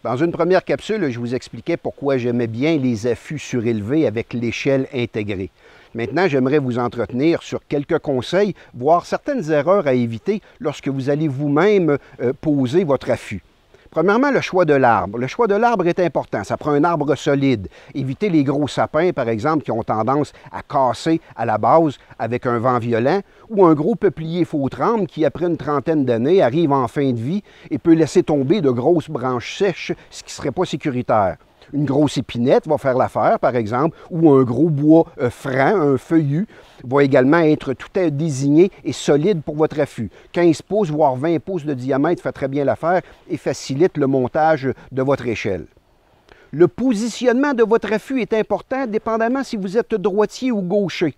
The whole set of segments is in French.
Dans une première capsule, je vous expliquais pourquoi j'aimais bien les affûts surélevés avec l'échelle intégrée. Maintenant, j'aimerais vous entretenir sur quelques conseils, voire certaines erreurs à éviter lorsque vous allez vous-même poser votre affût. Premièrement, le choix de l'arbre. Le choix de l'arbre est important. Ça prend un arbre solide. Évitez les gros sapins, par exemple, qui ont tendance à casser à la base avec un vent violent, ou un gros peuplier faux-tremble qui, après une trentaine d'années, arrive en fin de vie et peut laisser tomber de grosses branches sèches, ce qui ne serait pas sécuritaire. Une grosse épinette va faire l'affaire, par exemple, ou un gros bois franc, un feuillu, va également être tout à désigné et solide pour votre affût. 15 pouces, voire 20 pouces de diamètre fait très bien l'affaire et facilite le montage de votre échelle. Le positionnement de votre affût est important, dépendamment si vous êtes droitier ou gaucher.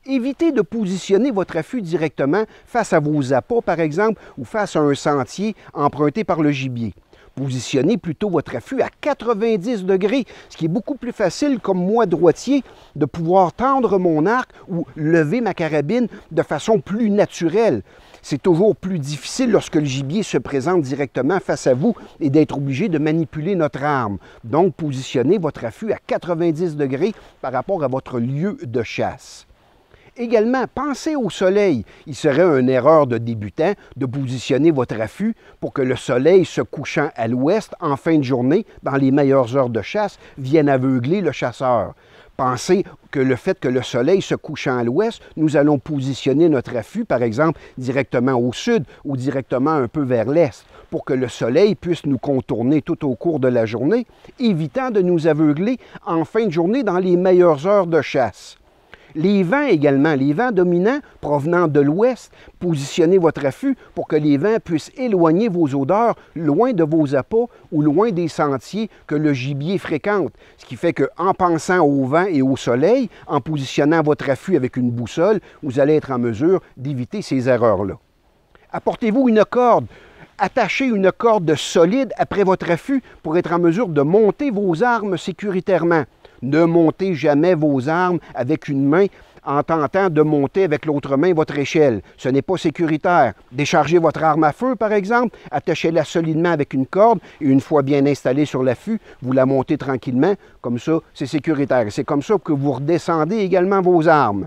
Évitez de positionner votre affût directement face à vos appâts, par exemple, ou face à un sentier emprunté par le gibier. Positionnez plutôt votre affût à 90 degrés, ce qui est beaucoup plus facile, comme moi droitier, de pouvoir tendre mon arc ou lever ma carabine de façon plus naturelle. C'est toujours plus difficile lorsque le gibier se présente directement face à vous et d'être obligé de manipuler notre arme. Donc, positionnez votre affût à 90 degrés par rapport à votre lieu de chasse. Également, pensez au soleil. Il serait une erreur de débutant de positionner votre affût pour que le soleil se couchant à l'ouest en fin de journée, dans les meilleures heures de chasse, vienne aveugler le chasseur. Pensez que le fait que le soleil se couchant à l'ouest, nous allons positionner notre affût, par exemple, directement au sud ou directement un peu vers l'est, pour que le soleil puisse nous contourner tout au cours de la journée, évitant de nous aveugler en fin de journée dans les meilleures heures de chasse. Les vents également, les vents dominants provenant de l'ouest, positionnez votre affût pour que les vents puissent éloigner vos odeurs loin de vos appâts ou loin des sentiers que le gibier fréquente. Ce qui fait qu'en pensant au vent et au soleil, en positionnant votre affût avec une boussole, vous allez être en mesure d'éviter ces erreurs-là. Apportez-vous une corde. Attachez une corde solide après votre affût pour être en mesure de monter vos armes sécuritairement. Ne montez jamais vos armes avec une main en tentant de monter avec l'autre main votre échelle. Ce n'est pas sécuritaire. Déchargez votre arme à feu, par exemple, attachez-la solidement avec une corde et une fois bien installée sur l'affût, vous la montez tranquillement. Comme ça, c'est sécuritaire. C'est comme ça que vous redescendez également vos armes.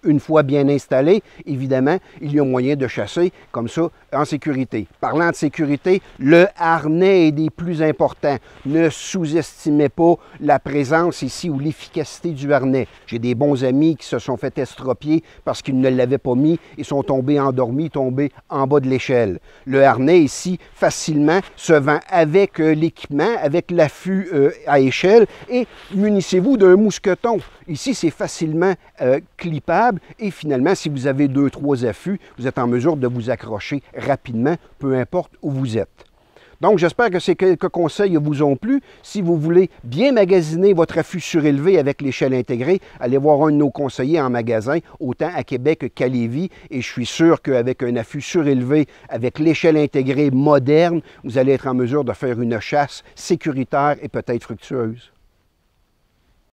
Une fois bien installé, évidemment, il y a moyen de chasser comme ça en sécurité. Parlant de sécurité, le harnais est des plus importants. Ne sous-estimez pas la présence ici ou l'efficacité du harnais. J'ai des bons amis qui se sont fait estropier parce qu'ils ne l'avaient pas mis et sont tombés endormis, tombés en bas de l'échelle. Le harnais ici, facilement, se vend avec l'équipement, avec l'affût à échelle et munissez-vous d'un mousqueton. Ici, c'est facilement clippable et finalement, si vous avez 2-3 affûts, vous êtes en mesure de vous accrocher rapidement, peu importe où vous êtes. Donc, j'espère que ces quelques conseils vous ont plu. Si vous voulez bien magasiner votre affût surélevé avec l'échelle intégrée, allez voir un de nos conseillers en magasin, autant à Québec qu'à Lévis, et je suis sûr qu'avec un affût surélevé, avec l'échelle intégrée moderne, vous allez être en mesure de faire une chasse sécuritaire et peut-être fructueuse.